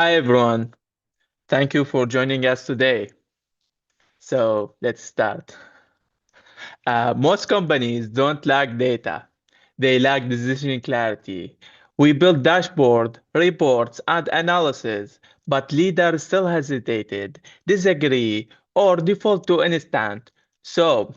Hi everyone. Thank you for joining us today. So let's start. Most companies don't lack data. They lack decision clarity. We build dashboard, reports, and analysis, but leaders still hesitated, disagree, or default to instant. So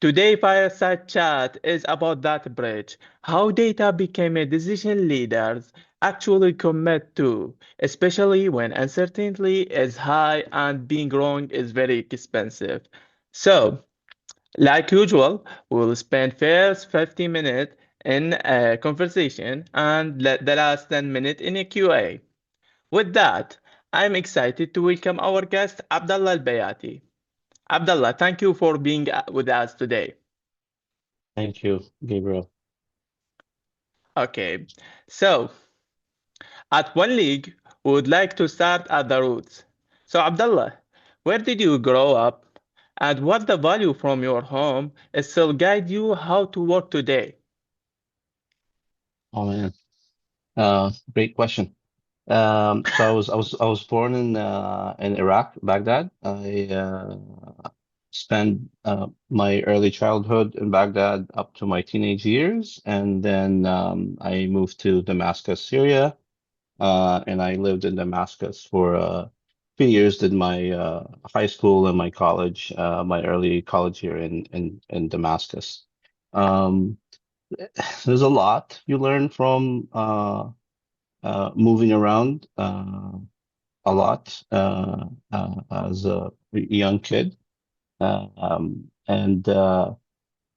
today Fireside Chat is about that bridge. How data became a decision leaders actually commit to, especially when uncertainty is high and being wrong is very expensive. So like usual, we'll spend first 50 minutes in a conversation and the last 10 minutes in a Q&A. With that, I'm excited to welcome our guest, Abdullah Albayati. Abdullah, thank you for being with us today. Thank you, Gabriel. Okay, so at One League, we would like to start at the roots. So, Abdullah, where did you grow up? And what the value from your home still guide you how to work today? Oh man, great question. So I was born in Iraq, Baghdad. I spent my early childhood in Baghdad up to my teenage years, and then I moved to Damascus, Syria, and I lived in Damascus for a few years. Did my high school and my college, my early college here in Damascus. Um, there's a lot you learn from moving around a lot as a young kid. And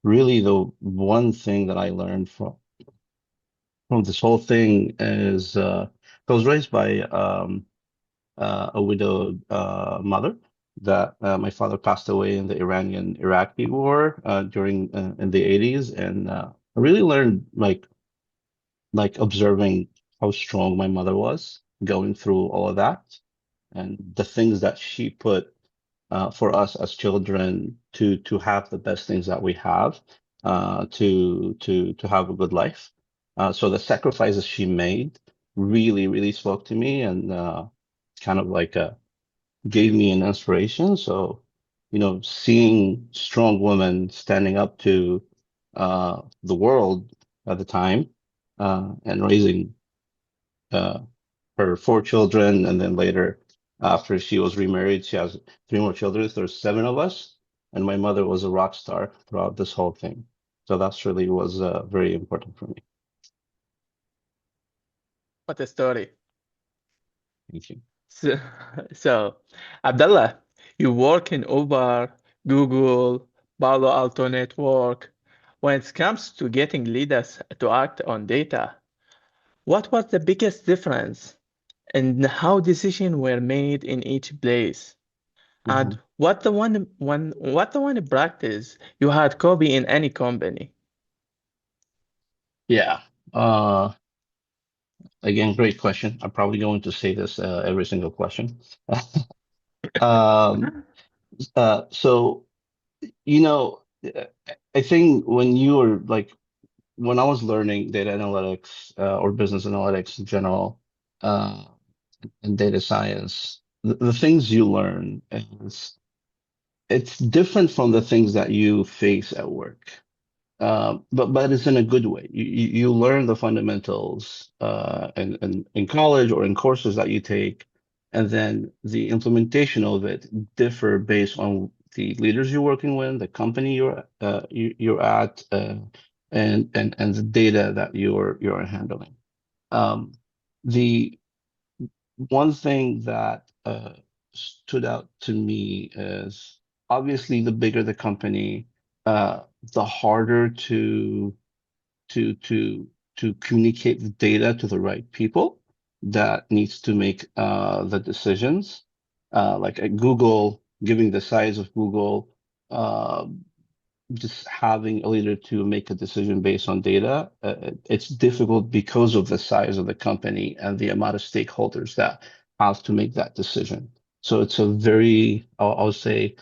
really, the one thing that I learned from this whole thing is I was raised by a widowed mother that my father passed away in the Iranian-Iraqi war during in the 80s, and I really learned like observing how strong my mother was going through all of that and the things that she put for us as children to have the best things that we have to have a good life. So the sacrifices she made really spoke to me and kind of like gave me an inspiration. So, seeing strong women standing up to the world at the time and raising uh, her four children, and then later, after she was remarried, she has three more children. There's seven of us, and my mother was a rock star throughout this whole thing. So that's really was very important for me. What a story. Thank you. So, so, Abdullah, you work in Uber, Google, Palo Alto Network. When it comes to getting leaders to act on data, what was the biggest difference in how decisions were made in each place? hmm And what the one practice you had copy in any company? Yeah. Uh, Again, great question. I'm probably going to say this every single question. Um, so, you know, uh, I think when you were like when I was learning data analytics or business analytics in general, uh, and data science, the things you learn is it's different from the things that you face at work. But it's in a good way. You learn the fundamentals in college or in courses that you take, and then the implementation of it differ based on the leaders you're working with, the company you're at, and the data that you're handling. Um, the one thing that stood out to me is obviously the bigger the company, the harder to to to communicate the data to the right people that needs to make the decisions. Like at Google, giving the size of Google, uh, just having a leader to make a decision based on data, it's difficult because of the size of the company and the amount of stakeholders that have to make that decision. So it's a very, I'll say,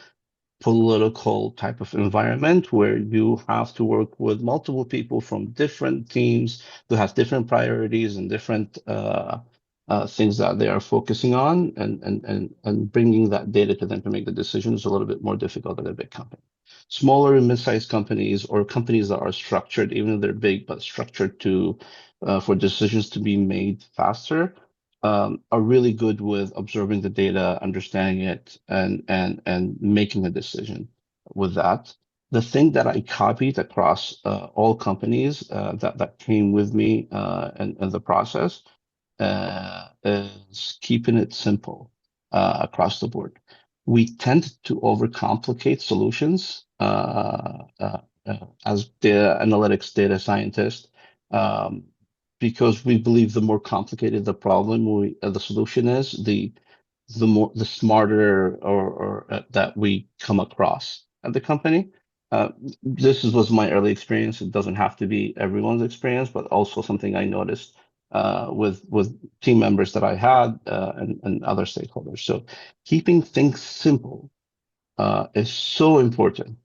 political type of environment where you have to work with multiple people from different teams who have different priorities and different things that they are focusing on, and bringing that data to them to make the decision is a little bit more difficult than a big company. Smaller and mid-sized companies, or companies that are structured, even if they're big, but structured to for decisions to be made faster, are really good with observing the data, understanding it, and making a decision with that. The thing that I copied across all companies that came with me in the process is keeping it simple across the board. We tend to overcomplicate solutions as data analytics data scientists, um, because we believe the more complicated the problem the solution is, the smarter or that we come across at the company. Uh, was my early experience. It doesn't have to be everyone's experience, but also something I noticed with team members that I had and other stakeholders. So keeping things simple is so important.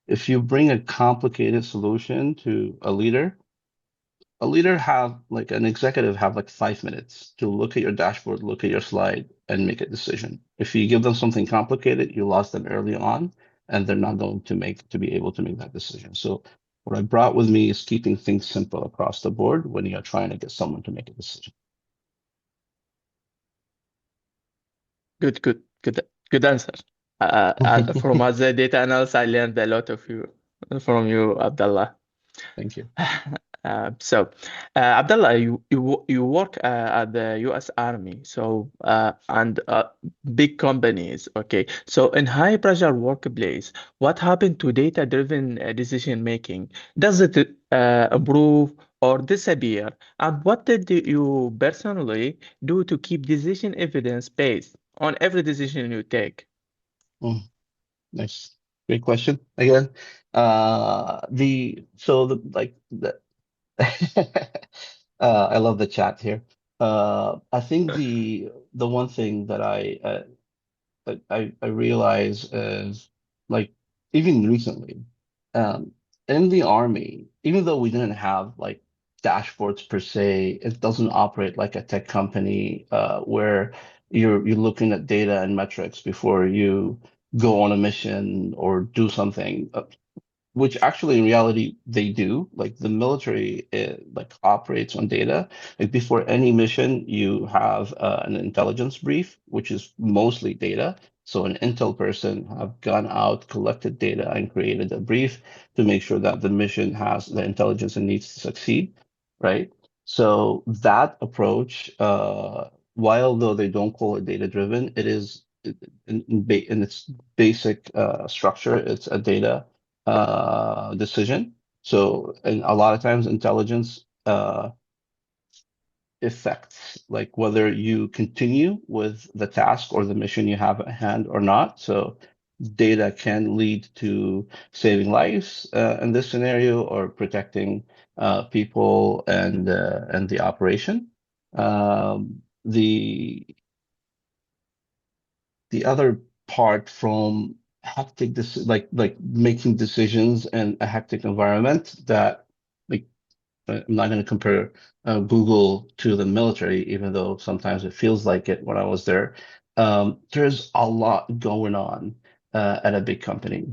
If you bring a complicated solution to a leader have like an executive have like 5 minutes to look at your dashboard, look at your slide, and make a decision. If you give them something complicated, you lost them early on, and they're not going to be able to make that decision. So what I brought with me is keeping things simple across the board when you're trying to get someone to make a decision. Good answer. From as a data analyst, I learned a lot of you from you, Abdullah. Thank you. Abdullah, you work at the U.S. Army, and big companies. Okay, so in high pressure workplace, what happened to data-driven decision making? Does it improve or disappear? And what did you personally do to keep decision evidence based on every decision you take? Mm, nice. Great question again. The so the like the I love the chat here. I think the one thing that I realize is, like, even recently, um, in the army, even though we didn't have like dashboards per se, it doesn't operate like a tech company where you're looking at data and metrics before you go on a mission or do something. Which actually in reality they do. Like the military like operates on data. Like before any mission you have an intelligence brief, which is mostly data. So an intel person have gone out, collected data, and created a brief to make sure that the mission has the intelligence it needs to succeed, right? So that approach, while though they don't call it data driven, it is in its basic structure, it's a data decision. So, and a lot of times intelligence affects like whether you continue with the task or the mission you have at hand or not. So data can lead to saving lives in this scenario, or protecting people and the operation. The other part from like making decisions in a hectic environment, that like I'm not going to compare Google to the military, even though sometimes it feels like it when I was there. There's a lot going on at a big company.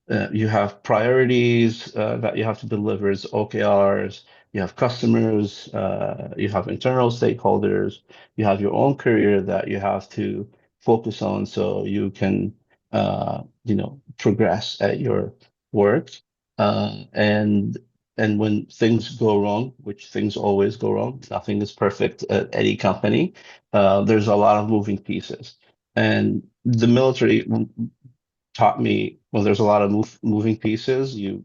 You have priorities that you have to deliver as OKRs. You have customers. You have internal stakeholders. You have your own career that you have to focus on so you can, progress at your work. And when things go wrong, which things always go wrong, nothing is perfect at any company. There's a lot of moving pieces. And the military taught me when there's a lot of moving pieces, you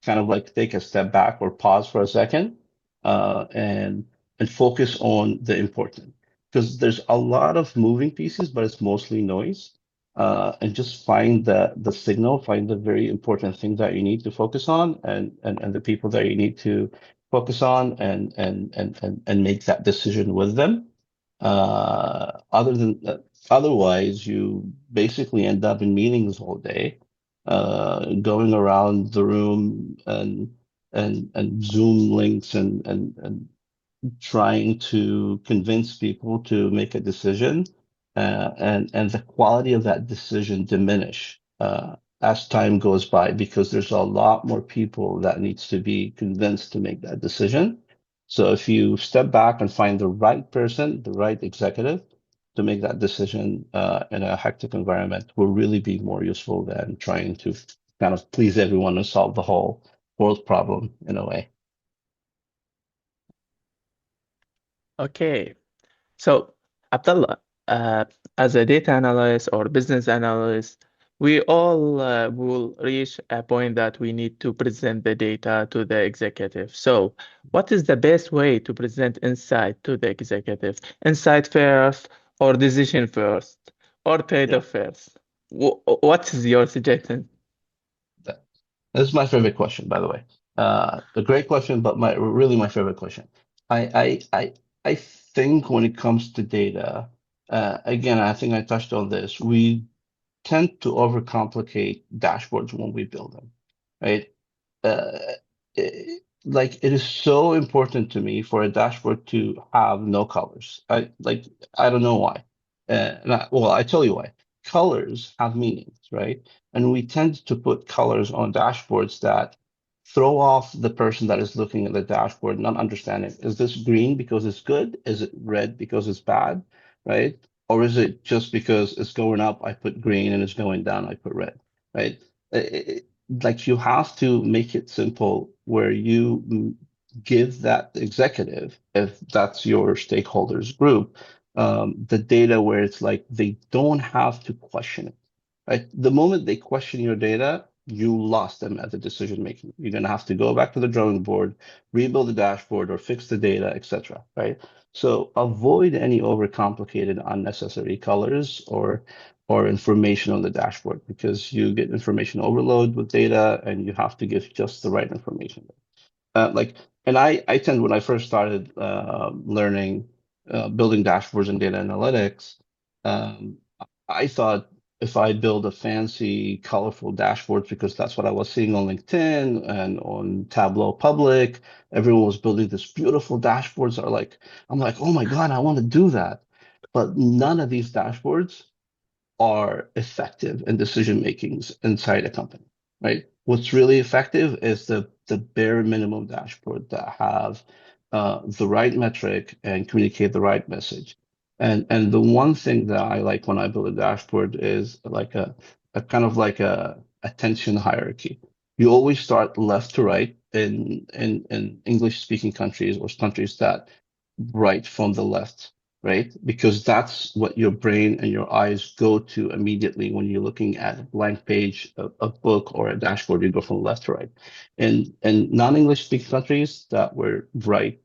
kind of like take a step back or pause for a second, uh, and and focus on the important, because there's a lot of moving pieces, but it's mostly noise. And just find the signal, find the very important thing that you need to focus on, and the people that you need to focus on, and make that decision with them. Otherwise, you basically end up in meetings all day, going around the room and Zoom links and trying to convince people to make a decision, and the quality of that decision diminish as time goes by because there's a lot more people that needs to be convinced to make that decision. So if you step back and find the right person, the right executive to make that decision in a hectic environment, will really be more useful than trying to kind of please everyone and solve the whole world problem in a way. Okay. So, Abdullah, uh, as a data analyst or business analyst, we all will reach a point that we need to present the data to the executive. So, what is the best way to present insight to the executive? Insight first, or decision first, or Yeah. trade-off first? What is your suggestion? That, this is my favorite question, by the way. A great question, but my favorite question. I think when it comes to data, again, I think I touched on this. We tend to overcomplicate dashboards when we build them, right? Uh, like it is so important to me for a dashboard to have no colors. I don't know why. Well, I tell you why. Colors have meanings, right? And we tend to put colors on dashboards that throw off the person that is looking at the dashboard, not understanding, is this green because it's good? Is it red because it's bad? Right? Or is it just because it's going up, I put green, and it's going down, I put red, right? Like you have to make it simple where you give that executive, if that's your stakeholders group, the data where it's like they don't have to question it, right? The moment they question your data, you lost them at the decision making. You're going to have to go back to the drawing board, rebuild the dashboard, or fix the data, etc. Right? So avoid any overcomplicated, unnecessary colors or information on the dashboard because you get information overload with data and you have to give just the right information. Like, and I tend when I first started learning building dashboards and data analytics, um, I thought if I build a fancy, colorful dashboard because that's what I was seeing on LinkedIn and on Tableau Public, everyone was building this beautiful dashboards. Are like, I'm like, oh my God, I want to do that. But none of these dashboards are effective in decision makings inside a company, right? What's really effective is the bare minimum dashboard that have the right metric and communicate the right message. And the one thing that I like when I build a dashboard is like a kind of like a attention hierarchy. You always start left to right in English speaking countries or countries that write from the left, right? Because that's what your brain and your eyes go to immediately when you're looking at a blank page, a book, or a dashboard. You go from left to right. And non-English speaking countries that were right,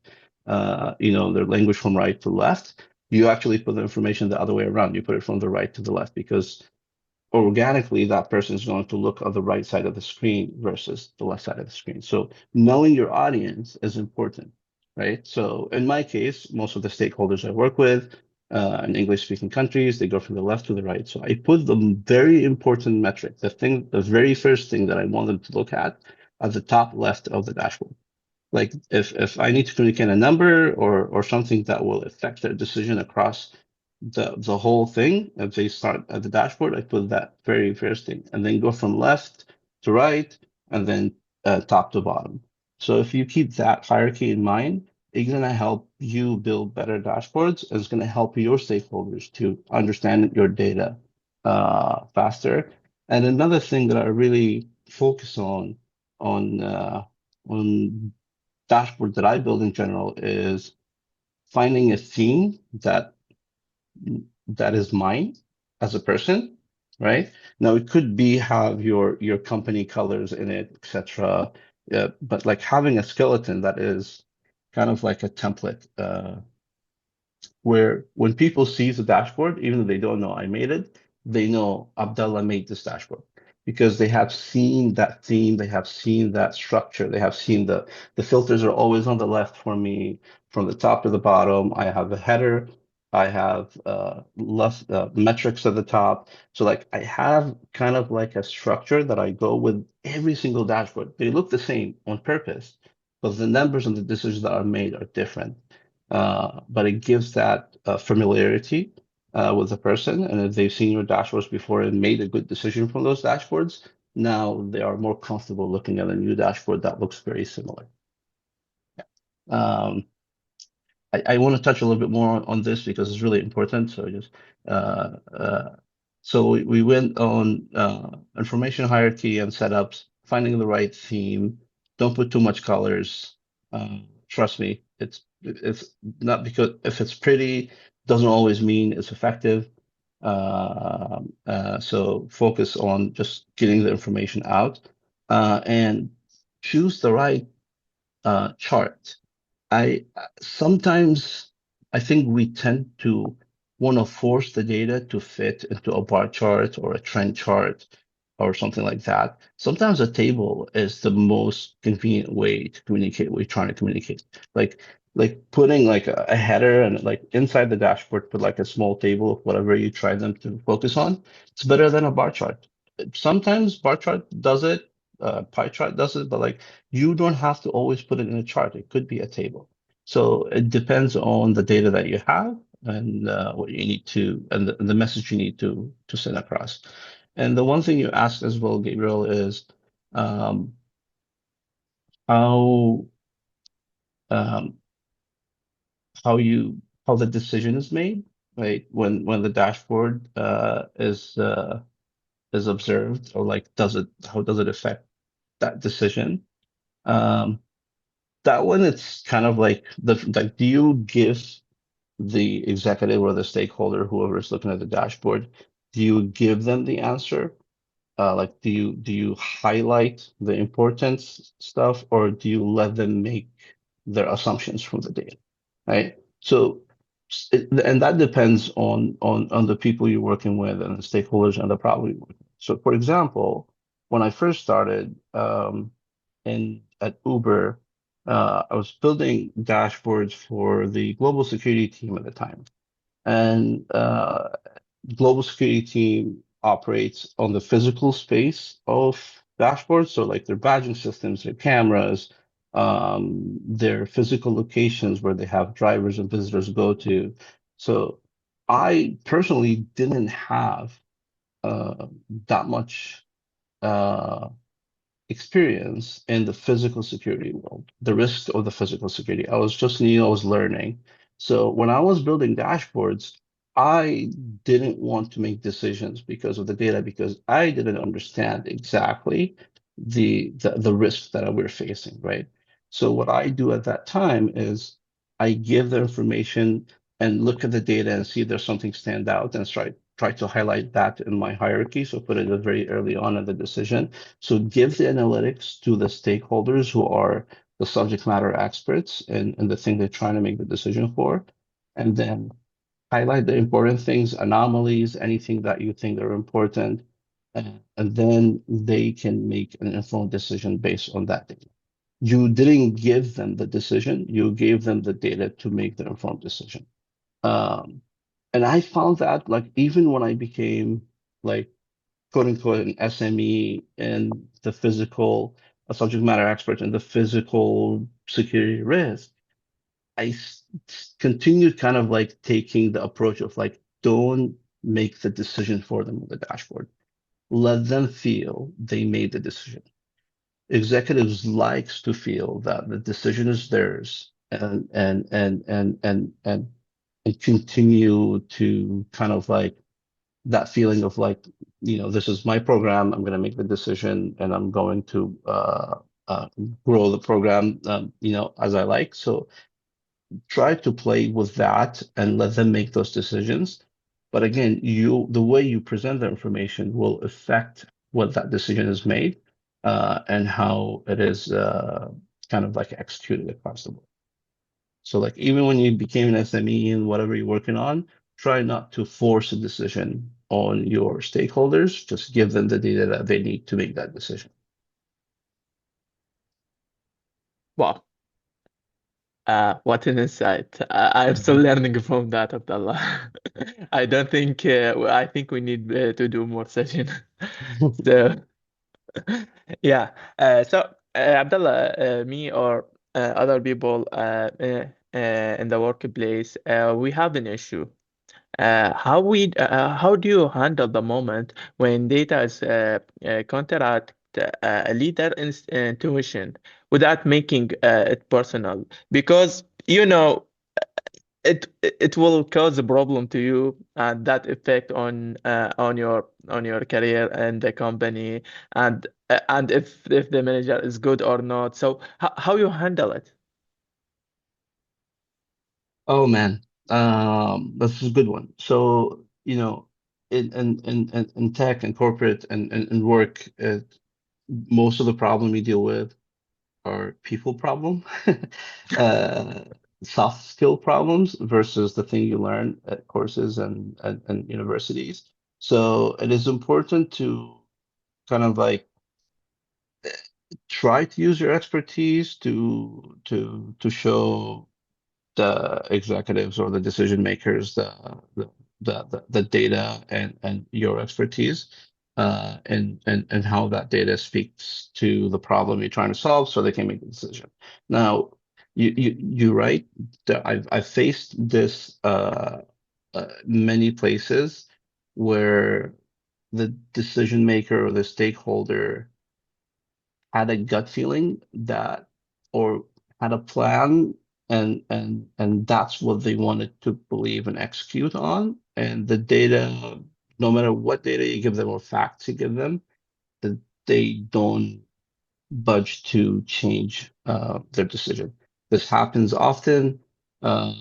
their language from right to left, you actually put the information the other way around. You put it from the right to the left because organically that person is going to look on the right side of the screen versus the left side of the screen. So knowing your audience is important, right? So in my case, most of the stakeholders I work with in English speaking countries, they go from the left to the right. So I put the very important metric, the very first thing that I want them to look at the top left of the dashboard. Like if I need to communicate a number or something that will affect their decision across the whole thing, if they start at the dashboard, I put that very first thing and then go from left to right and then top to bottom. So if you keep that hierarchy in mind, it's going to help you build better dashboards. And it's going to help your stakeholders to understand your data faster. And another thing that I really focus on on dashboard that I build in general is finding a theme that is mine as a person, right? Now it could be have your company colors in it, etc. But like having a skeleton that is kind of like a template. Where when people see the dashboard, even if they don't know I made it, they know Abdullah made this dashboard because they have seen that theme, they have seen that structure, they have seen the filters are always on the left for me, from the top to the bottom. I have a header, I have left metrics at the top. So like I have kind of like a structure that I go with every single dashboard. They look the same on purpose, but the numbers and the decisions that are made are different. but it gives that familiarity with the person. And if they've seen your dashboards before and made a good decision from those dashboards, now they are more comfortable looking at a new dashboard that looks very similar. Um, I want to touch a little bit more on this because it's really important. So just we went on information hierarchy and setups, finding the right theme. Don't put too much colors. Trust me, it's not because if it's pretty doesn't always mean it's effective. So focus on just getting the information out and choose the right chart. I sometimes I think we tend to want to force the data to fit into a bar chart or a trend chart or something like that. Sometimes a table is the most convenient way to communicate what you're trying to communicate. Like like putting like a header and like inside the dashboard, put like a small table of whatever you try them to focus on. It's better than a bar chart. Sometimes bar chart does it, pie chart does it, but like you don't have to always put it in a chart. It could be a table. So it depends on the data that you have and what you need to, and the message you need to send across. And the one thing you asked as well, Gabriel, is um, how um, how the decision is made, right? When the dashboard is observed, or like how does it affect that decision? Um, that one, it's kind of like like, do you give the executive or the stakeholder, whoever is looking at the dashboard, do you give them the answer? Like, do you highlight the important stuff, or do you let them make their assumptions from the data, right? So, and that depends on the people you're working with and the stakeholders and the problem you're working with. So, for example, when I first started in at Uber, I was building dashboards for the global security team at the time, and global security team operates on the physical space of dashboards. So like their badging systems, their cameras, their physical locations where they have drivers and visitors go to. So I personally didn't have that much uh, experience in the physical security world, the risks of the physical security. I was just new, I was learning. So when I was building dashboards, I didn't want to make decisions because of the data, because I didn't understand exactly the risks that we're facing, right? So what I do at that time is I give the information and look at the data and see if there's something stand out and try to highlight that in my hierarchy. So put it very early on in the decision. So give the analytics to the stakeholders who are the subject matter experts and the thing they're trying to make the decision for, and then highlight the important things, anomalies, anything that you think are important, and then they can make an informed decision based on that data. You didn't give them the decision, you gave them the data to make the informed decision. Um, and I found that like even when I became like quote unquote an SME in the physical, a subject matter expert in the physical security risk, continued kind of like taking the approach of like, don't make the decision for them on the dashboard. Let them feel they made the decision. Executives likes to feel that the decision is theirs and continue to kind of like that feeling of like, this is my program. I'm going to make the decision, and I'm going to grow the program, as I like. So try to play with that and let them make those decisions. But again, the way you present the information will affect what that decision is made, and how it is kind of like executed across the board. So like even when you became an SME and whatever you're working on, try not to force a decision on your stakeholders. Just give them the data that they need to make that decision. Wow. What an insight. I'm still Mhm. learning from that, Abdullah. I think we need to do more session. So, yeah. So, Abdullah, me or other people, in the workplace, we have an issue. How do you handle the moment when data is counteract a leader intuition without making it personal? Because it will cause a problem to you and that effect on your career and the company and if the manager is good or not. So how you handle it? Oh man, that's a good one. So, in tech and corporate and work, most of the problem you deal with are people problem, uh, soft skill problems versus the thing you learn at courses and universities. So it is important to kind of like try to use your expertise to show the executives or the decision makers the data and your expertise and how that data speaks to the problem you're trying to solve so they can make a decision. Now, you're right that I've faced this many places where the decision maker or the stakeholder had a gut feeling that or had a plan and that's what they wanted to believe and execute on. And the data, no matter what data you give them or facts you give them, that they don't budge to change their decision. This happens often, uh,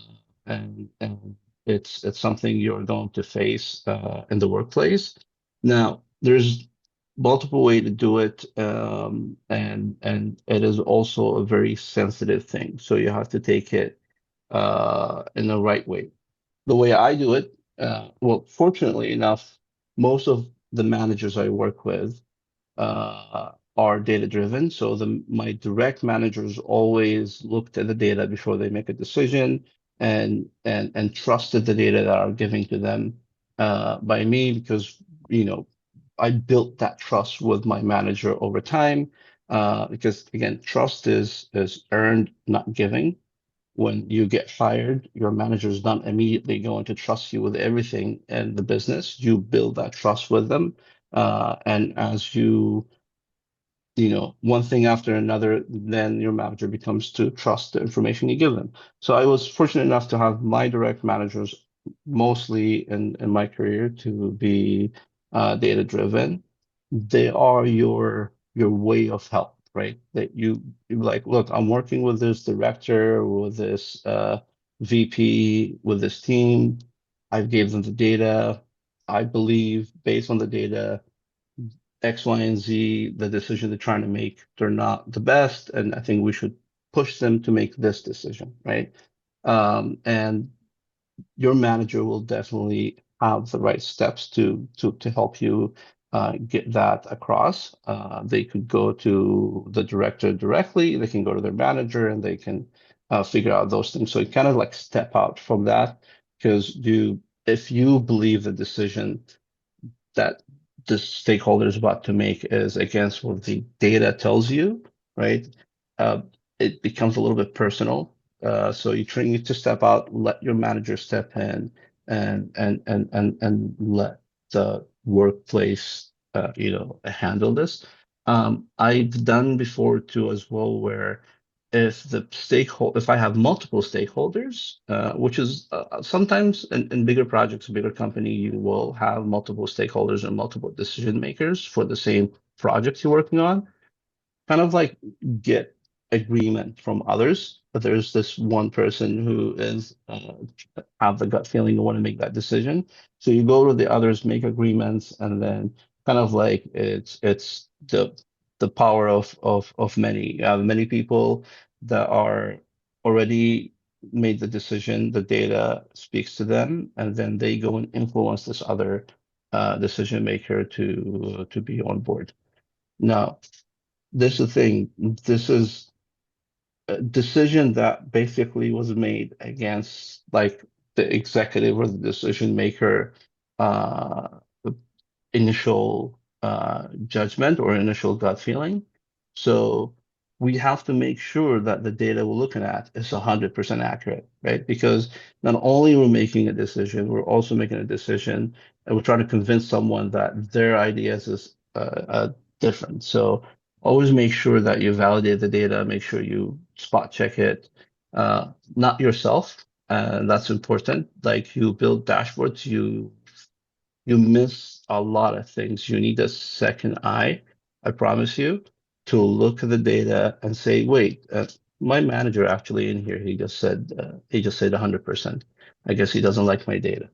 and it's something you're going to face in the workplace. Now, there's multiple way to do it, and it is also a very sensitive thing. So you have to take it in the right way. The way I do it, well, fortunately enough, most of the managers I work with are data driven. So my direct managers always looked at the data before they make a decision and trusted the data that are giving to them by me because I built that trust with my manager over time. Because again, trust is earned, not giving. When you get hired, your manager is not immediately going to trust you with everything in the business. You build that trust with them. And as one thing after another, then your manager becomes to trust the information you give them. So I was fortunate enough to have my direct managers mostly in my career to be data driven. They are your way of help, right? That you like, look, I'm working with this director, with this VP, with this team. I gave them the data. I believe based on the data X, Y, and Z, the decision they're trying to make, they're not the best, and I think we should push them to make this decision, right? And your manager will definitely have the right steps to help you get that across. They could go to the director directly, they can go to their manager, and they can figure out those things. So you kind of like step out from that because if you believe the decision that the stakeholder is about to make is against what the data tells you, right? Uh, it becomes a little bit personal. So you train you to step out, let your manager step in, and let the workplace, handle this. I've done before too as well, where if I have multiple stakeholders, which is sometimes in bigger projects, a bigger company, you will have multiple stakeholders and multiple decision makers for the same project you're working on, kind of like get agreement from others, but there's this one person who is have the gut feeling to want to make that decision. So you go to the others, make agreements, and then kind of like it's the power of many. You have many people that are already made the decision, the data speaks to them, and then they go and influence this other decision maker to be on board. Now, this is the thing. This is a decision that basically was made against like the executive or the decision maker uh initial judgment or initial gut feeling. So we have to make sure that the data we're looking at is 100% accurate, right? Because not only we're making a decision, we're also making a decision and we're trying to convince someone that their ideas is different. So always make sure that you validate the data, make sure you spot check it, not yourself. That's important. Like you build dashboards, you miss a lot of things. You need a second eye, I promise you, to look at the data and say, wait, my manager actually in here, he just said 100%. I guess he doesn't like my data.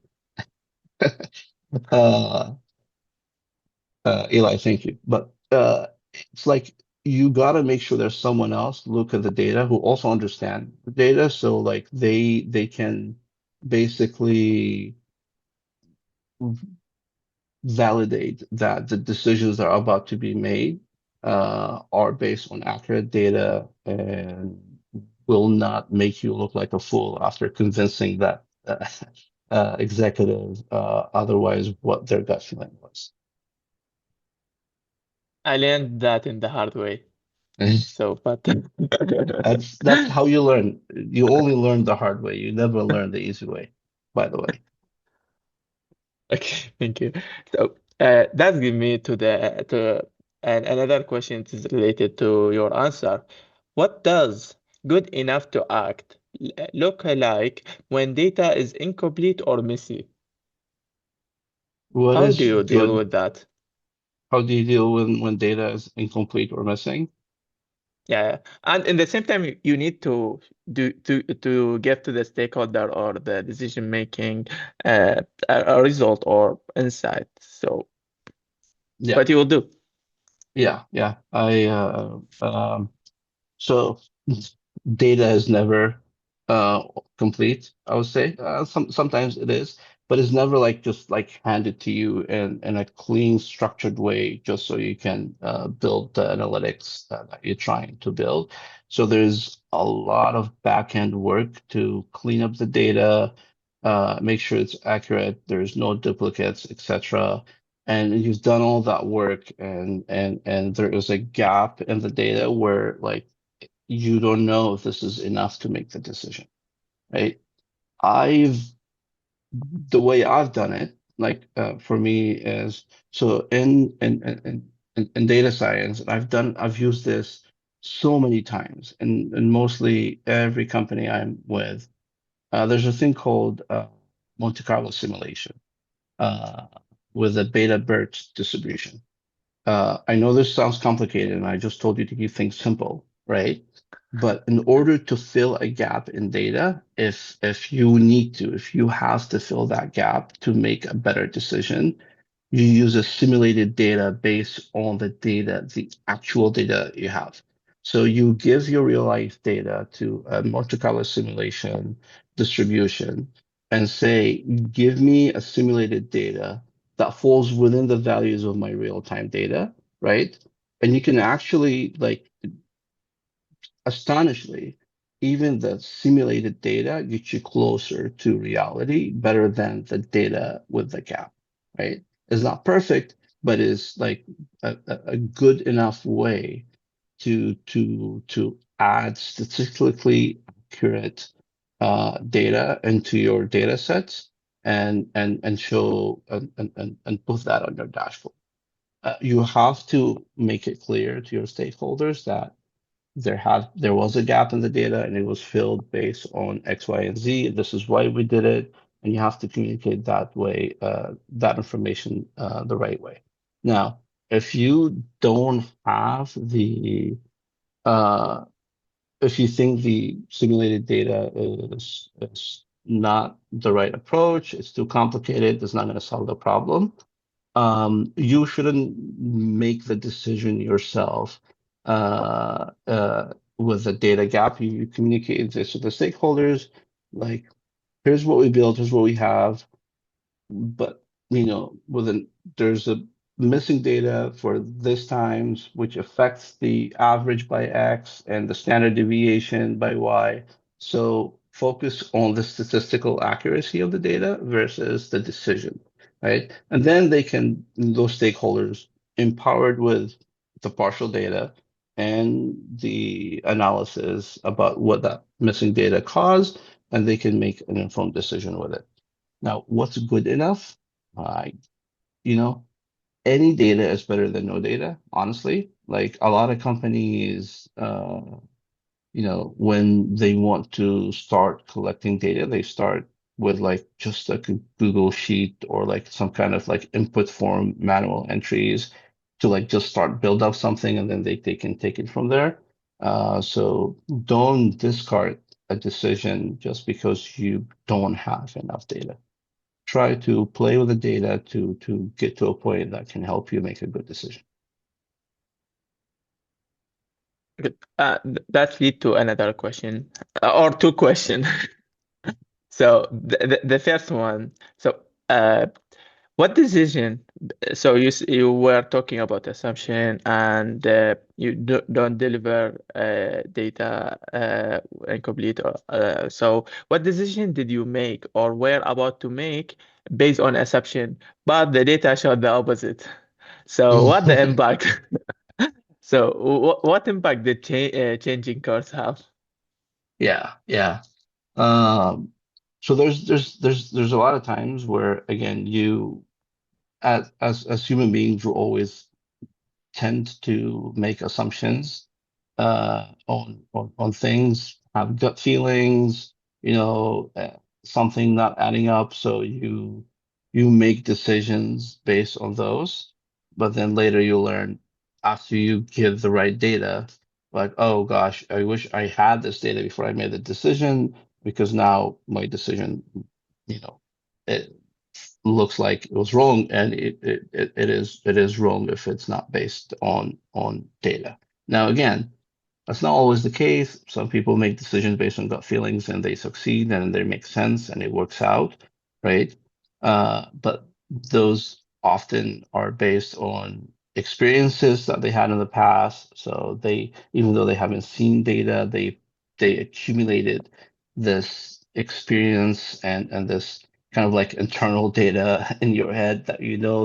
Uh, Eli, thank you. But it's like you gotta make sure there's someone else look at the data who also understand the data, so like they can basically validate that the decisions that are about to be made are based on accurate data and will not make you look like a fool after convincing that executive otherwise what their gut feeling was. I learned that in the hard way. So, but That's how you learn. You only learn the hard way. You never learn the easy way, by the way. okay, thank you. So, that gives me to the to and another question is related to your answer. What does good enough to act look like when data is incomplete or messy? What How do is you deal good? with that? How do you deal when data is incomplete or missing? Yeah, and in the same time, you need to give to the stakeholder or the decision making a result or insight. So, Yeah, what you will do? yeah. So data is never uh complete, I would say. Sometimes it is, but it's never like just like handed to you in a clean, structured way, just so you can build the analytics that you're trying to build. So there's a lot of back end work to clean up the data, make sure it's accurate, there's no duplicates, etc. And you've done all that work, and there is a gap in the data where like you don't know if this is enough to make the decision, right? I've the way I've done it, like for me is so in data science, I've used this so many times, and mostly every company I'm with, there's a thing called Monte Carlo simulation uh, with a beta BERT distribution. I know this sounds complicated, and I just told you to keep things simple, right? But in order to fill a gap in data, if you need to, if you have to fill that gap to make a better decision, you use a simulated data based on the data, the actual data you have. So you give your real life data to a Monte Carlo simulation distribution and say, give me a simulated data that falls within the values of my real time data, right? And you can actually like astonishingly, even the simulated data gets you closer to reality better than the data with the gap, right? It's not perfect, but it's like a good enough way to add statistically accurate data into your data sets and show and put that on your dashboard. You have to make it clear to your stakeholders that there was a gap in the data and it was filled based on X, Y, and Z. This is why we did it, and you have to communicate that way, that information the right way. Now, if you don't have uh, if you think the simulated data is not the right approach, it's too complicated, it's not going to solve the problem, you shouldn't make the decision yourself with a data gap. You communicate this to the stakeholders, like, here's what we built, here's what we have, but within there's a missing data for this times, which affects the average by X and the standard deviation by Y. So focus on the statistical accuracy of the data versus the decision, right? And then those stakeholders, empowered with the partial data, and the analysis about what that missing data caused, and they can make an informed decision with it. Now, what's good enough? Uh, you know, any data is better than no data, honestly. Like a lot of companies, when they want to start collecting data, they start with like just like a Google sheet or like some kind of like input form manual entries to like just start build up something and then they can take it from there. So don't discard a decision just because you don't have enough data. Try to play with the data to get to a point that can help you make a good decision. Good. That lead to another question or two questions. So the first one. So what decision? So you were talking about assumption and you don't deliver data incomplete. So what decision did you make or were about to make based on assumption, but the data showed the opposite? So what the impact? So what impact did changing course have? Yeah, yeah. Um, so there's a lot of times where again you as human beings we're always tend to make assumptions on things, have gut feelings, something not adding up. So you make decisions based on those, but then later you learn after you give the right data, like, oh gosh, I wish I had this data before I made the decision because now my decision, you know, it looks like it was wrong, and it is wrong if it's not based on data. Now, again, that's not always the case. Some people make decisions based on gut feelings and they succeed and they make sense and it works out, right? But those often are based on experiences that they had in the past. So even though they haven't seen data, they accumulated this experience and this kind of like internal data in your head that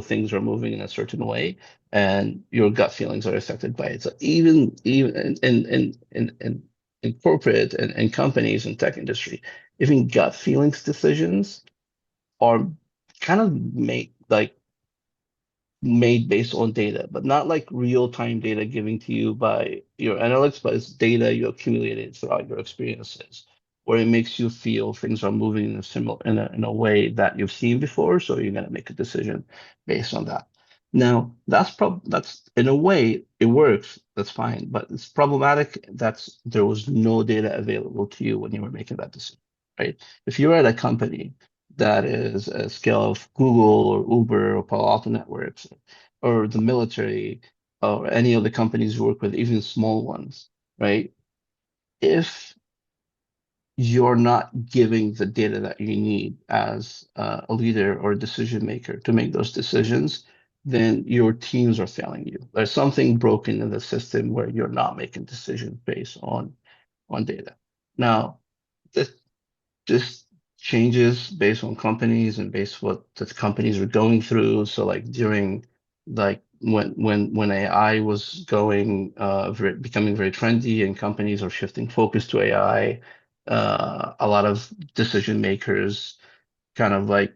things are moving in a certain way and your gut feelings are affected by it. So even in corporate and companies and tech industry, even gut feelings decisions are kind of made based on data, but not like real-time data given to you by your analytics, but it's data you accumulated throughout your experiences, where it makes you feel things are moving in a similar in a way that you've seen before. So you're gonna make a decision based on that. Now, that's in a way it works, that's fine, but it's problematic there was no data available to you when you were making that decision, right? If you're at a company that is a scale of Google or Uber or Palo Alto Networks or the military or any of the companies you work with, even small ones, right? If you're not giving the data that you need as a leader or a decision maker to make those decisions, then your teams are failing you. There's something broken in the system where you're not making decisions based on data. Now, this just changes based on companies and based what the companies are going through. So like during like when AI was becoming very trendy and companies are shifting focus to AI, a lot of decision makers kind of like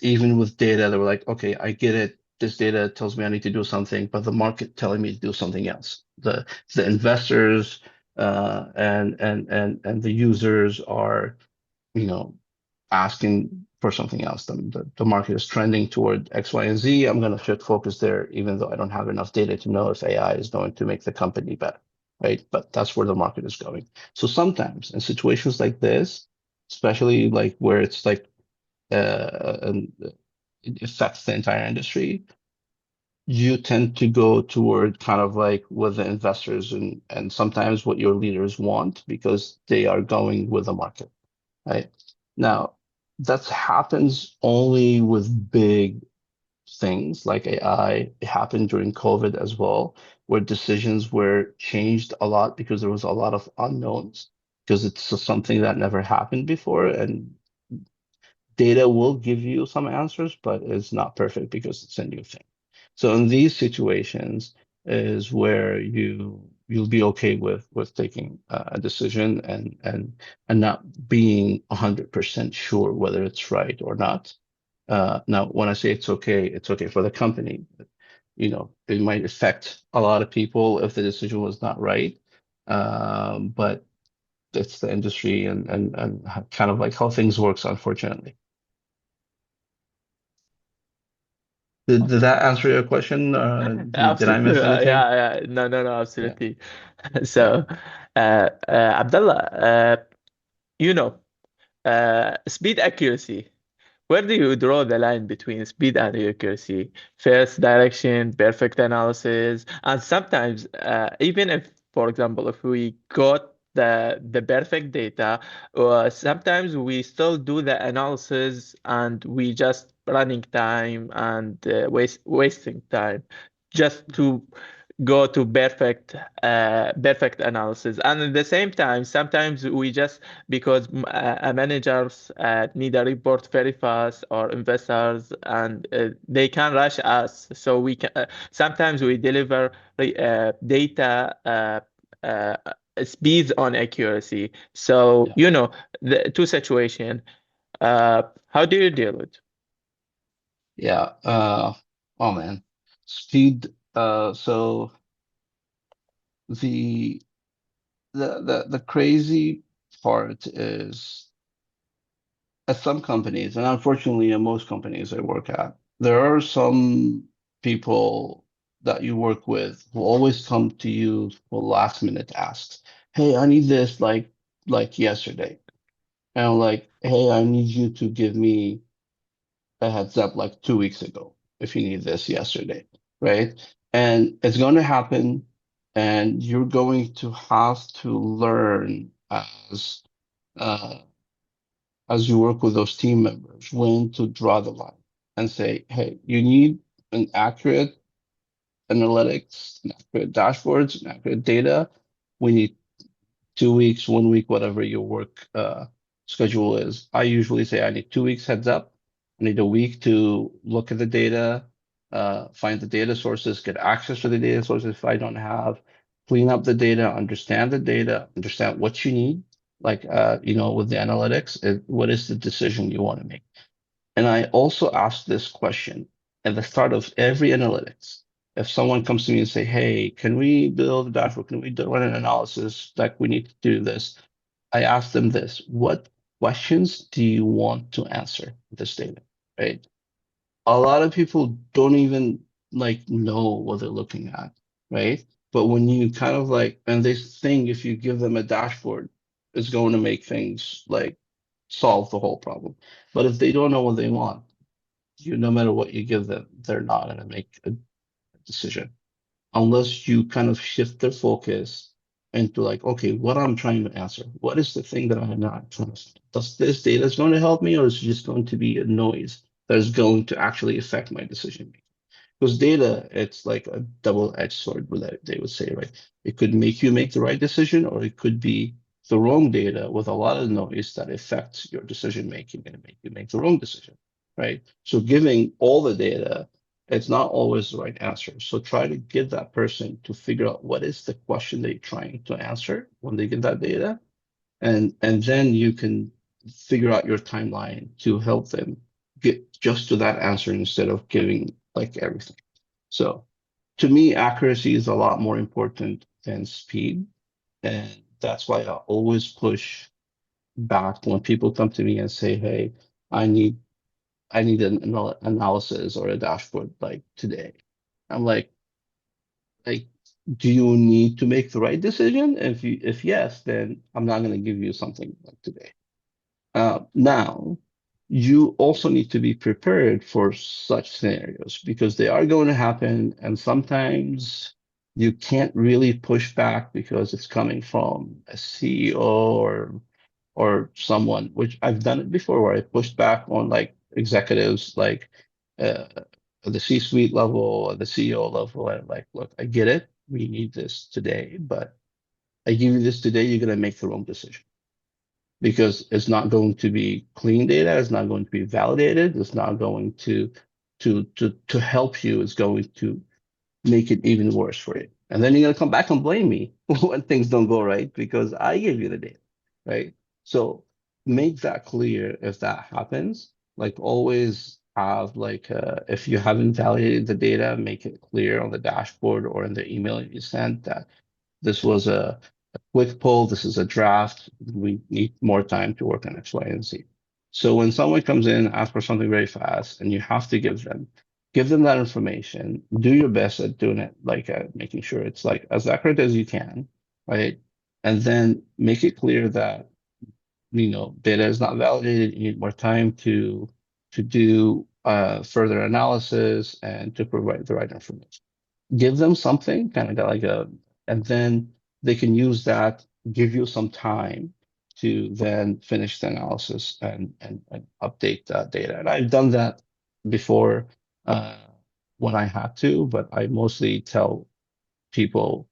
even with data, they were like, okay, I get it. This data tells me I need to do something, but the market telling me to do something else. The investors and the users are you know, asking for something else. The market is trending toward X, Y, and Z. I'm going to shift focus there, even though I don't have enough data to know if AI is going to make the company better, right? But that's where the market is going. So sometimes in situations like this, especially like where it's like and it affects the entire industry, you tend to go toward kind of like what the investors and sometimes what your leaders want because they are going with the market. Right. Now, that happens only with big things like AI. It happened during COVID as well, where decisions were changed a lot because there was a lot of unknowns, because it's something that never happened before. And data will give you some answers, but it's not perfect because it's a new thing. So in these situations is where you'll be okay with taking a decision and not being 100% sure whether it's right or not. Now, when I say it's okay for the company. You know, it might affect a lot of people if the decision was not right. But it's the industry and kind of like how things works, unfortunately. Did that answer your question? Did I Absolutely. miss anything? Yeah, yeah. No, no, no, Yeah, absolutely. yeah, So, Abdullah, you know, speed accuracy. Where do you draw the line between speed and accuracy? First direction, perfect analysis, and sometimes even if, for example, if we got the perfect data, sometimes we still do the analysis and we just running time and wasting time just to go to perfect analysis. And at the same time, sometimes we just because managers need a report very fast or investors and they can rush us, so we can sometimes we deliver data uh, speeds on accuracy. So yeah, the two situation, how do you deal with? yeah. Oh man, speed. So the the crazy part is at some companies, and unfortunately at most companies I work at, there are some people that you work with who always come to you for last minute asks. Hey, I need this like yesterday. And I'm like, hey, I need you to give me a heads up like 2 weeks ago if you need this yesterday, right? And it's going to happen, and you're going to have to learn uh, as you work with those team members when to draw the line and say, hey, you need an accurate analytics, an accurate dashboards, an accurate data. We need 2 weeks, 1 week, whatever your work schedule is. I usually say I need 2 weeks heads up. I need a week to look at the data, find the data sources, get access to the data sources if I don't have, clean up the data, understand what you need. Like, with the analytics, what is the decision you want to make? And I also ask this question at the start of every analytics. If someone comes to me and say, "Hey, can we build a dashboard? Can we run an analysis? Like we need to do this." I ask them this: What questions do you want to answer with this data? Right? A lot of people don't even like know what they're looking at, right? But when you kind of like, and they think if you give them a dashboard, it's going to make things like solve the whole problem. But if they don't know what they want, no matter what you give them, they're not going to make a decision unless you kind of shift their focus into like, okay, what I'm trying to answer. What is the thing that I'm not trying to, does this data is going to help me or is it just going to be a noise that is going to actually affect my decision making? Because data, it's like a double-edged sword, they would say, right? It could make you make the right decision, or it could be the wrong data with a lot of noise that affects your decision making and make you make the wrong decision, right? So giving all the data, it's not always the right answer. So try to get that person to figure out what is the question they're trying to answer when they get that data, and then you can figure out your timeline to help them get just to that answer instead of giving like everything. So to me, accuracy is a lot more important than speed. And that's why I always push back when people come to me and say, hey, I need I need an analysis or a dashboard like today. I'm like, do you need to make the right decision? If yes, then I'm not going to give you something like today. Now, you also need to be prepared for such scenarios because they are going to happen, and sometimes you can't really push back because it's coming from a CEO or someone, which I've done it before, where I pushed back on like executives, like uh, at the C-suite level, at the CEO level, and like, look, I get it, we need this today, but I give you this today, you're gonna make the wrong decision because it's not going to be clean data, it's not going to be validated, it's not going to help you, it's going to make it even worse for you. And then you're gonna come back and blame me when things don't go right because I gave you the data, right? So make that clear if that happens. Like always have like if you haven't validated the data, make it clear on the dashboard or in the email you sent that this was a quick poll. This is a draft. We need more time to work on X, Y, and Z. So when someone comes in, asks for something very fast, and you have to give them that information. Do your best at doing it, like making sure it's like as accurate as you can, right? And then make it clear that data is not validated. You need more time to do further analysis and to provide the right information. Give them something, kind of like and then they can use that, give you some time to then finish the analysis and update that data. And I've done that before uh, when I had to, but I mostly tell people,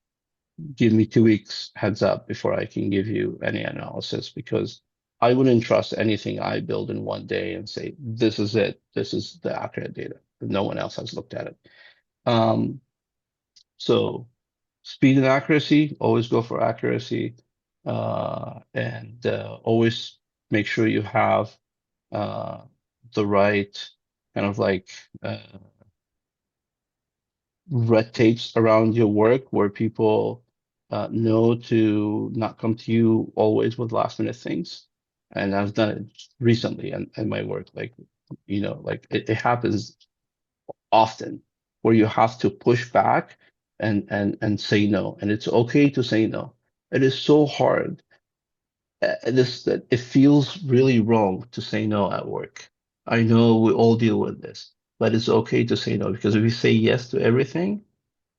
give me 2 weeks heads up before I can give you any analysis because I wouldn't trust anything I build in one day and say, this is it, this is the accurate data. No one else has looked at it. Um, so speed and accuracy, always go for accuracy, and always make sure you have uh, the right kind of like red tapes around your work where people know to not come to you always with last minute things. And I've done it recently in my work, like like it happens often where you have to push back and say no. And it's okay to say no. It is so hard. This that it feels really wrong to say no at work. I know we all deal with this, but it's okay to say no because if you say yes to everything,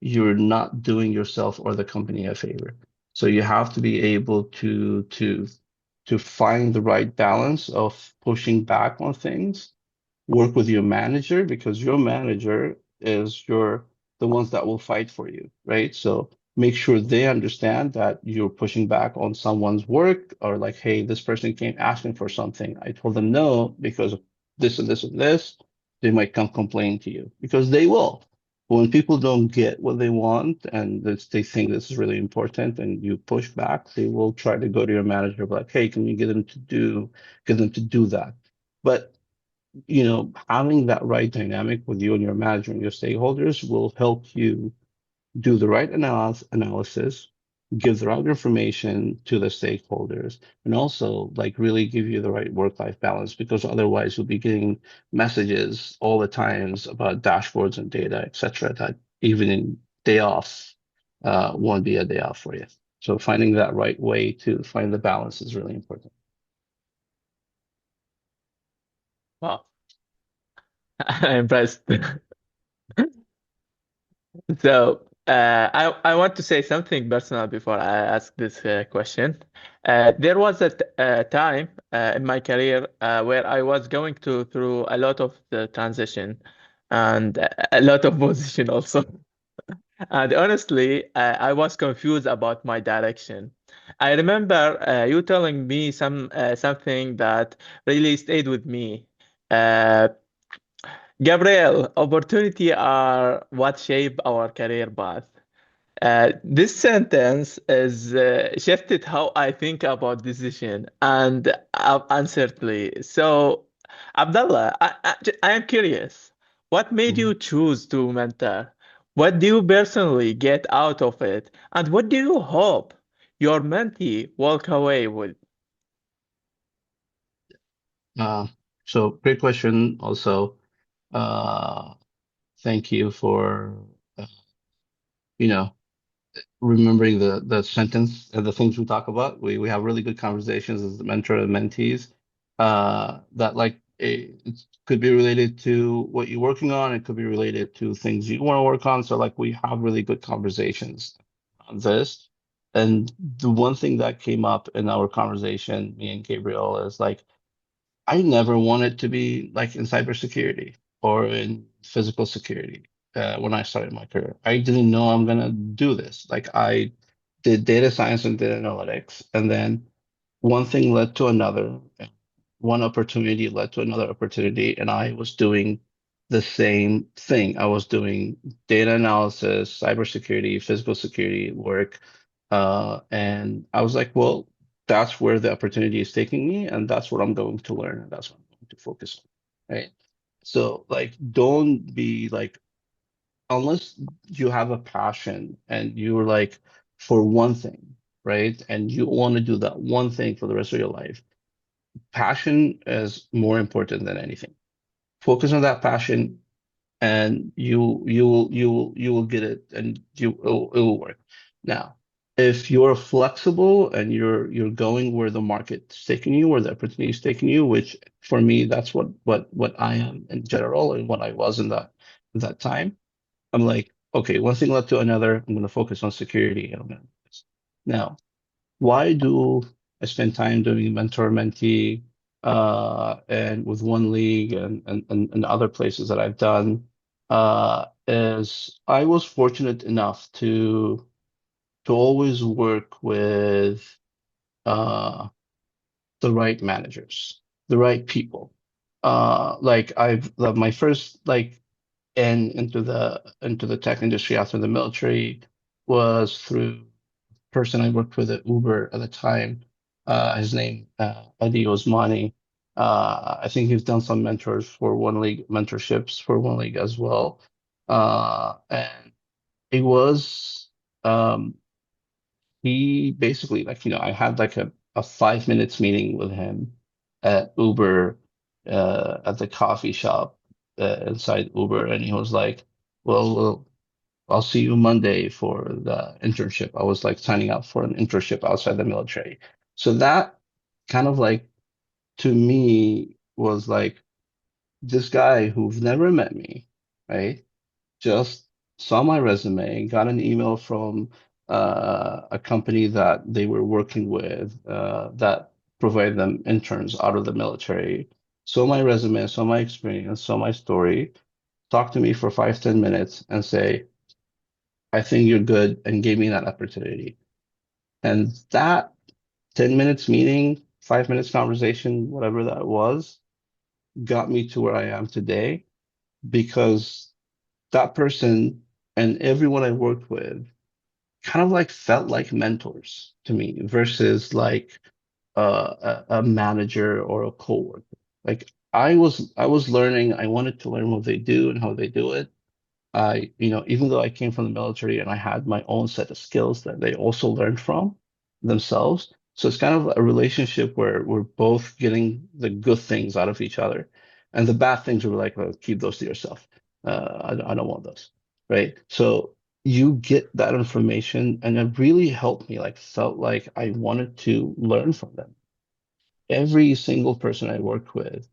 you're not doing yourself or the company a favor. So you have to be able to find the right balance of pushing back on things, work with your manager because your manager is the ones that will fight for you, right? So make sure they understand that you're pushing back on someone's work or like, hey, this person came asking for something. I told them no because of this and this and this. They might come complain to you because they will. When people don't get what they want and they think this is really important and you push back, they will try to go to your manager like, hey, can you get them to do that? But having that right dynamic with you and your manager and your stakeholders will help you do the right analysis, give the right information to the stakeholders, and also like really give you the right work-life balance because otherwise you'll be getting messages all the times about dashboards and data, etc., that even in day off won't be a day off for you. So finding that right way to find the balance is really important. Wow, I'm impressed. So, I want to say something personal before I ask this question. There was a time in my career where I was going through a lot of the transition and a lot of position also. And honestly, I was confused about my direction. I remember you telling me something that really stayed with me. Uh, Gabriel, opportunity are what shape our career path. This sentence is shifted how I think about decision and uncertainty. So, Abdullah, I am curious. What made Mhm. you choose to mentor? What do you personally get out of it? And what do you hope your mentee walk away with? Uh, so great question. Also, uh, thank you for uh, you know remembering the sentence and the things we talk about. We have really good conversations as the mentor and mentees. That like it could be related to what you're working on. It could be related to things you want to work on. So like we have really good conversations on this. And the one thing that came up in our conversation, me and Gabriel, is like I never wanted to be like in cybersecurity or in physical security when I started my career. I didn't know I'm gonna do this. Like I did data science and data analytics, and then one thing led to another. One opportunity led to another opportunity, and I was doing. the same thing. I was doing data analysis, cybersecurity, physical security work. And I was like, well, that's where the opportunity is taking me, and that's what I'm going to learn, and that's what I'm going to focus on. Right. So like don't be like, unless you have a passion and you're like for one thing, right? And you want to do that one thing for the rest of your life. Passion is more important than anything. Focus on that passion, and you will get it, and it will work. Now, if you're flexible and you're going where the market's taking you, where the opportunity is taking you, which for me, that's what I am in general and what I was in that time. I'm like, okay, one thing led to another. I'm going to focus on security. And I'm gonna now, why do I spend time doing mentor-mentee and with one league and other places that I've done? Is I was fortunate enough to always work with uh, the right managers, the right people. Like my first like into the tech industry after the military was through person I worked with at Uber at the time. His name Eddie Osmani. I think he's done some mentorships for One League as well. And it was um, he basically like I had like a 5 minutes meeting with him at Uber at the coffee shop inside Uber, and he was like, well, I'll see you Monday for the internship. I was like signing up for an internship outside the military. So that kind of like to me was like this guy who've never met me, right? Just saw my resume, got an email from a company that they were working with that provided them interns out of the military. Saw my resume, saw my experience, saw my story, talked to me for 5, 10 minutes and say, I think you're good, and gave me that opportunity. And that 10 minutes meeting, 5 minutes conversation, whatever that was, got me to where I am today because that person and everyone I worked with kind of like felt like mentors to me versus like a manager or a coworker. Like I was learning, I wanted to learn what they do and how they do it. Even though I came from the military and I had my own set of skills that they also learned from themselves. So it's kind of a relationship where we're both getting the good things out of each other. And the bad things we're like, well, keep those to yourself. I don't want those. Right. So you get that information and it really helped me, like felt like I wanted to learn from them. Every single person I worked with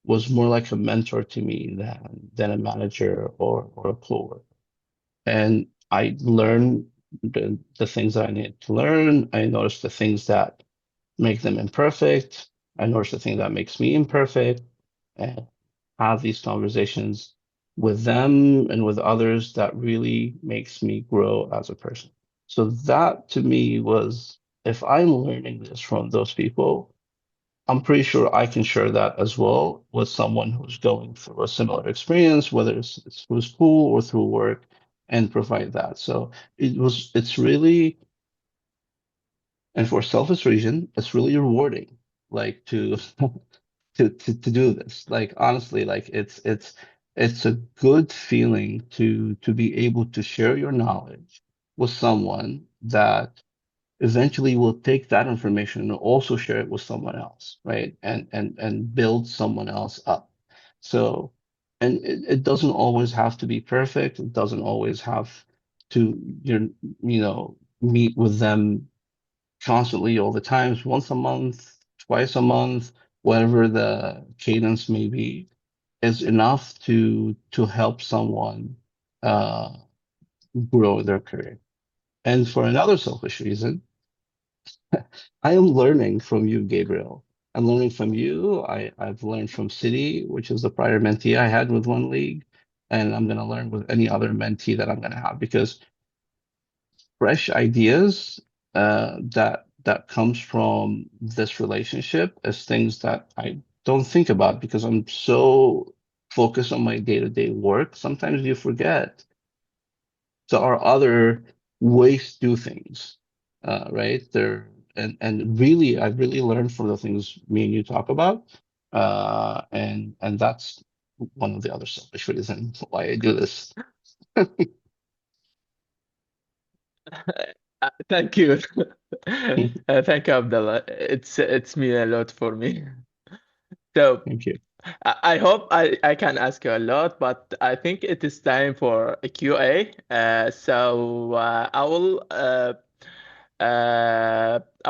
was more like a mentor to me than a manager or a coworker. And I learned the things that I needed to learn. I noticed the things that make them imperfect. I noticed the thing that makes me imperfect, and have these conversations with them and with others that really makes me grow as a person. So that to me was, if I'm learning this from those people, I'm pretty sure I can share that as well with someone who's going through a similar experience, whether it's through school or through work, and provide that. So it's really, and for selfish reason, it's really rewarding, like to to do this. Like honestly, like it's a good feeling to be able to share your knowledge with someone that eventually will take that information and also share it with someone else, right? And build someone else up. So, and it doesn't always have to be perfect. It doesn't always have to meet with them constantly all the times, once a month, twice a month, whatever the cadence may be, is enough to help someone uh grow their career. And for another selfish reason, I am learning from you, Gabriel. I'm learning from you. I've learned from City, which is the prior mentee I had with one league, and I'm going to learn with any other mentee that I'm going to have because fresh ideas that comes from this relationship is things that I don't think about because I'm so focus on my day-to-day work, sometimes you forget there are other ways to do things, right? And really, I've really learned from the things me and you talk about, and that's one of the other selfish reasons why I do this. Thank you. Thank you, Abdullah. It's mean a lot for me. So Thank you. I hope I can ask you a lot, but I think it is time for a QA. I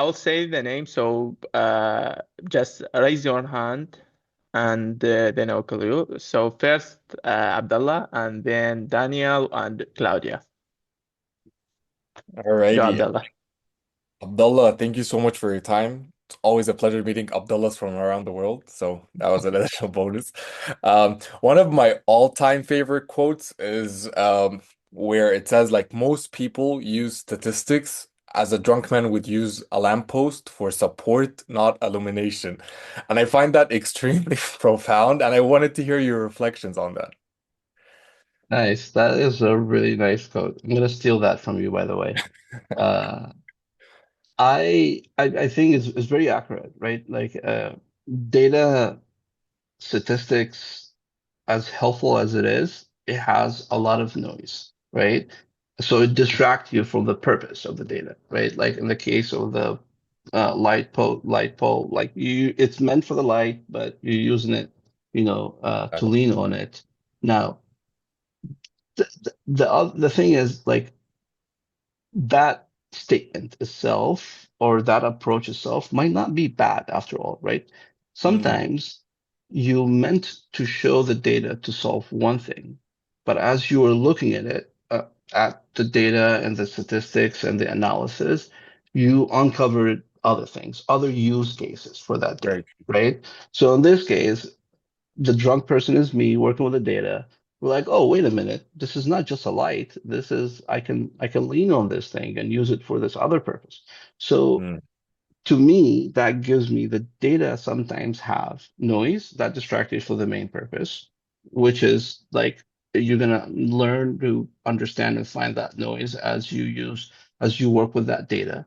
will say the name. So just raise your hand, and then I'll call you. So first Abdullah, and then Daniel and Claudia. Go, Alrighty. Abdullah. Abdullah, thank you so much for your time. It's always a pleasure meeting Abdullahs from around the world. So that was an additional bonus. One of my all-time favorite quotes is where it says, like, most people use statistics as a drunk man would use a lamppost for support, not illumination. And I find that extremely profound, and I wanted to hear your reflections on that. Nice. That is a really nice quote. I'm gonna steal that from you, by the way. Uh, I think it's very accurate, right? Like data statistics, as helpful as it is, it has a lot of noise, right? So it distracts you from the purpose of the data, right? Like in the case of the light pole, like it's meant for the light, but you're using it, to lean on it. Now, the thing is, like, that statement itself or that approach itself might not be bad after all, right? Mm, Sometimes you meant to show the data to solve one thing, but as you were looking at it, at the data and the statistics and the analysis, you uncovered other things, other use cases for that data, very right? So in this case, the drunk person is me working with the data. We're like, oh, wait a minute, this is not just a light. This is I can lean on this thing and use it for this other purpose. So true. to me, that gives me the data sometimes have noise that distracts you for the main purpose, which is like you're gonna learn to understand and find that noise as you work with that data.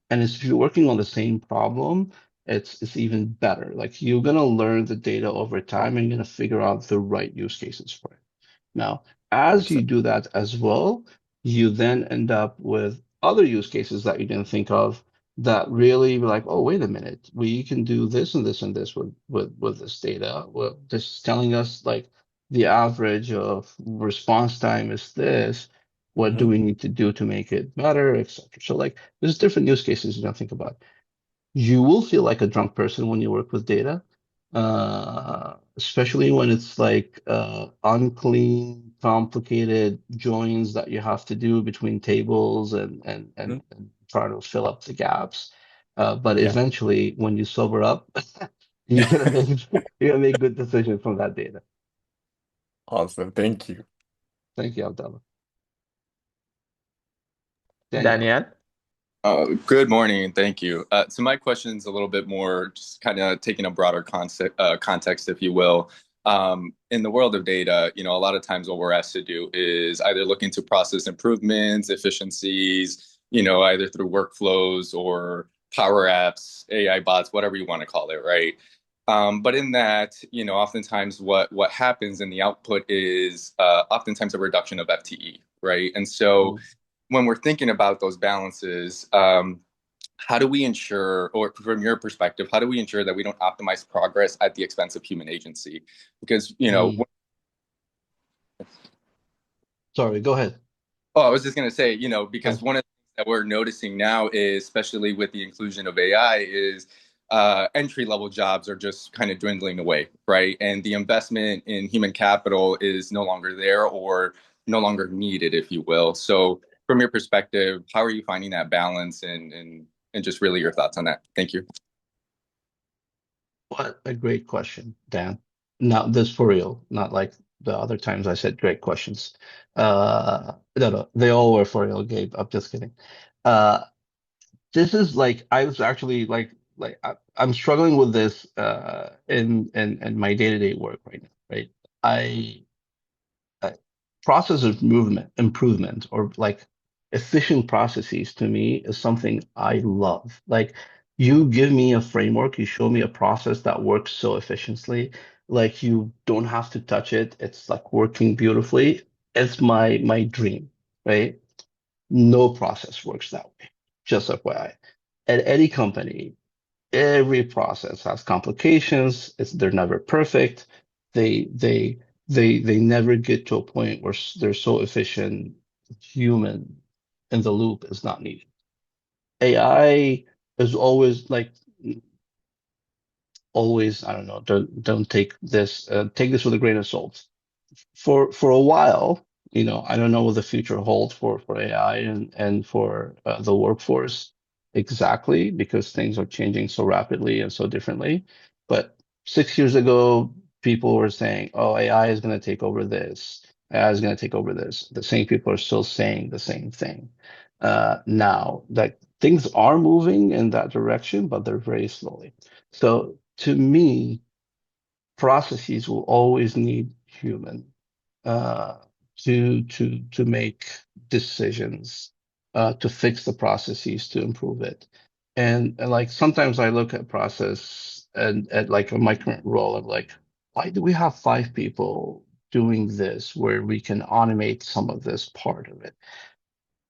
And if you're working on the same problem, it's even better. Like you're gonna learn the data over time and you're gonna figure out the right use cases for it. Now, as you 100%. do that as well, you then end up with other use cases that you didn't think of that really be like, oh, wait a minute, we can do this and this and this with this data. Well, this is telling us like the average of response time is this. What do Hmm. we need to do to make it better, etc. So like there's different use cases you don't think about. You will feel like a drunk person when you work with data, especially when it's like unclean, complicated joins that you have to do between tables and try to fill up the gaps. But Yeah. eventually, when you sober up, you're gonna make you're gonna make good decisions from that data. Awesome. Thank you. Thank you, Abdallah. Danielle. Daniel. Good morning, thank you. So my question is a little bit more just kind of taking a broader context, if you will. In the world of data, a lot of times what we're asked to do is either look into process improvements, efficiencies, either through workflows or power apps, AI bots, whatever you want to call it, right? But in that, oftentimes what happens in the output is oftentimes a reduction of FTE, right? And so Mm, when we're thinking about those balances, how do we ensure, or from your perspective, how do we ensure that we don't optimize progress at the expense of human agency? Because, mm. Sorry, go ahead. oh, I was just going to say, Oh, because one of the things that we're noticing now is, especially with the inclusion of AI, is entry level jobs are just kind of dwindling away, right? And the investment in human capital is no longer there or no longer needed, if you will. So, from your perspective, how are you finding that balance and just really your thoughts on that? Thank you. what a great question, Dan. Now, this for real, not like the other times I said great questions. No, no, they all were for real, Gabe. I'm just kidding. Uh, this is like I was actually I'm struggling with this in my day-to-day work right now, right? I process of improvement or like efficient processes to me is something I love. Like you give me a framework, you show me a process that works so efficiently, like you don't have to touch it. It's like working beautifully. It's my dream, right? No process works that way. Just FYI. At any company, every process has complications. They're never perfect. They they they never get to a point where they're so efficient. Human in the loop is not needed. AI is always like always. I don't know. Don't take this. Take this with a grain of salt. For a while, I don't know what the future holds for AI and for the workforce exactly because things are changing so rapidly and so differently. But 6 years ago, people were saying, "Oh, AI is going to take over this. AI is going to take over this." The same people are still saying the same thing. Now that things are moving in that direction, but they're very slowly. So to me, processes will always need human uh, to make decisions, to fix the processes, to improve it. And like sometimes I look at process and at like my current role of like, why do we have 5 people doing this where we can automate some of this part of it?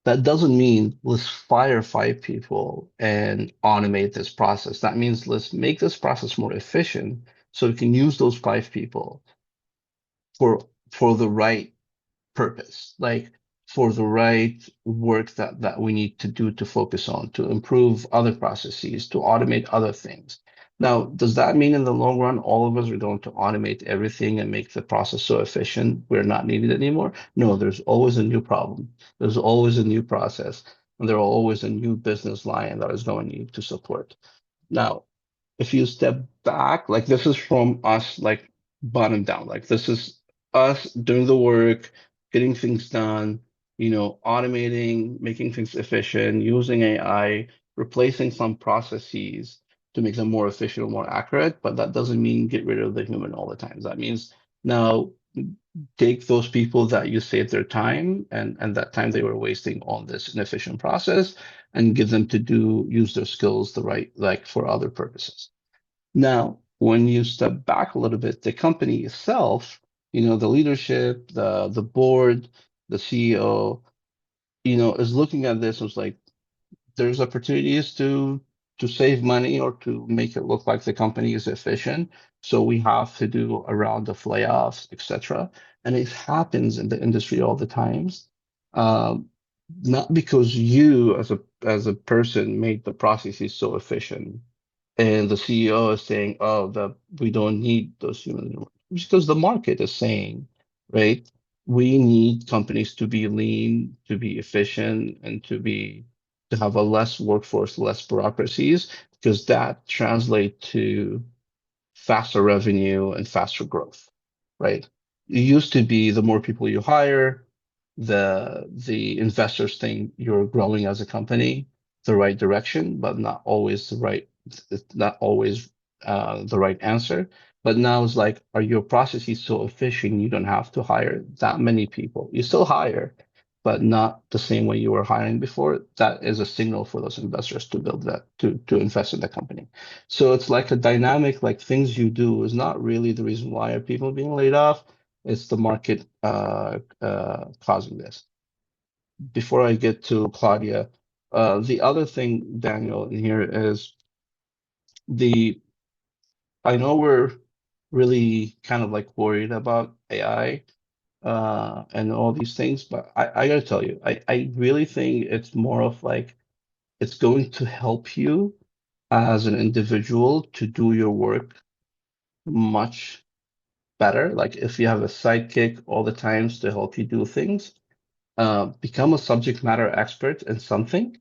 That doesn't mean let's fire 5 people and automate this process. That means let's make this process more efficient so we can use those 5 people for the right purpose, like for the right work that we need to do to focus on, to improve other processes, to automate other things. Now, does that mean in the long run, all of us are going to automate everything and make the process so efficient we're not needed anymore? No, there's always a new problem. There's always a new process, and there are always a new business line that is going to need to support. Now, if you step back, like this is from us, like bottom down, like this is us doing the work, getting things done, automating, making things efficient, using AI, replacing some processes to make them more efficient or more accurate. But that doesn't mean get rid of the human all the time. That means now take those people that you saved their time and that time they were wasting on this inefficient process and give them to use their skills the right like for other purposes. Now, when you step back a little bit, the company itself, the leadership, the board, the CEO, is looking at this as like there's opportunities to save money or to make it look like the company is efficient. So we have to do a round of layoffs, etc. And it happens in the industry all the times. Um, Not because you as a person made the processes so efficient and the CEO is saying, "Oh, that we don't need those humans anymore," because the market is saying, right? We need companies to be lean, to be efficient, and to have a less workforce, less bureaucracies, because that translates to faster revenue and faster growth, right? It used to be the more people you hire, the investors think you're growing as a company the right direction, but not always it's not always the right answer. But now it's like, are your processes so efficient you don't have to hire that many people? You still hire, but not the same way you were hiring before. That is a signal for those investors to build that to invest in the company. So it's like a dynamic, like things you do is not really the reason why are people being laid off. It's the market causing this. Before I get to Claudia, the other thing, Daniel, in here is the I know we're really kind of like worried about AI and all these things, but I gotta tell you, I really think it's more of like it's going to help you as an individual to do your work much better. Like if you have a sidekick all the times to help you do things, become a subject matter expert in something,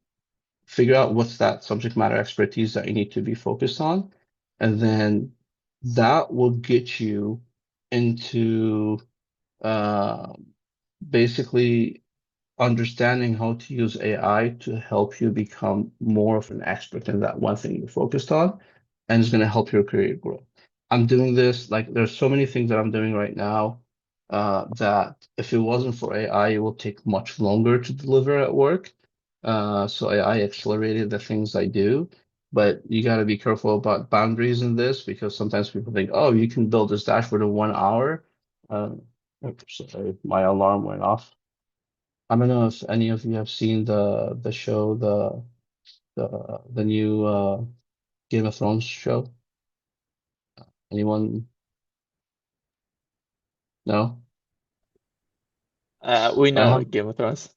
figure out what's that subject matter expertise that you need to be focused on, and then that will get you into uh, basically understanding how to use AI to help you become more of an expert in that one thing you're focused on, and it's going to help your career grow. I'm doing this, like there's so many things that I'm doing right now that if it wasn't for AI, it will take much longer to deliver at work. So AI accelerated the things I do, but you got to be careful about boundaries in this because sometimes people think, oh, you can build this dashboard in 1 hour. Oops, sorry, my alarm went off. I don't know if any of you have seen the show, the new Game of Thrones show. Anyone? No? We I know have, Game of Thrones.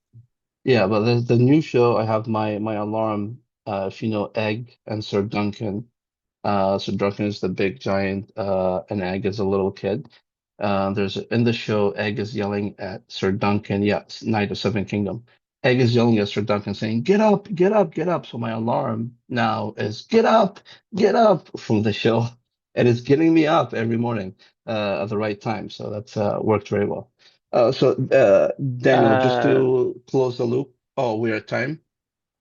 yeah, but the new show, I have my alarm, if you know Egg and Sir Duncan. So Duncan is the big giant, and Egg is a little kid. There's in the show, Egg is yelling at Sir Duncan, yeah, Knight of Seven Kingdom. Egg is yelling at Sir Duncan saying, "Get up, get up, get up." So my alarm now is get up from the show. And it's getting me up every morning, at the right time. So that's worked very well. Daniel, just Uh, to close the loop. Oh, we're at time.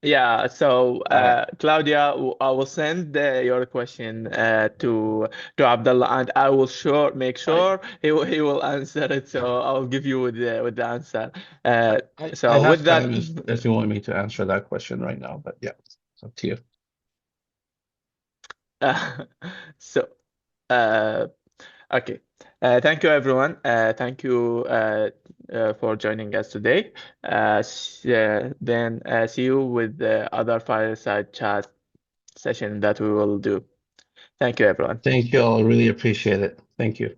yeah, so All right. Claudia, I will send your question to Abdullah, and I will make I sure he will answer it. So I'll give you with the answer. I Uh, I so have with that, time if you want me to answer that question right now, but yeah, it's up to you. so uh, okay. Thank you, everyone. Thank you for joining us today. Then see you with the other fireside chat session that we will do. Thank you, everyone. Thank you all. I really appreciate it. Thank you.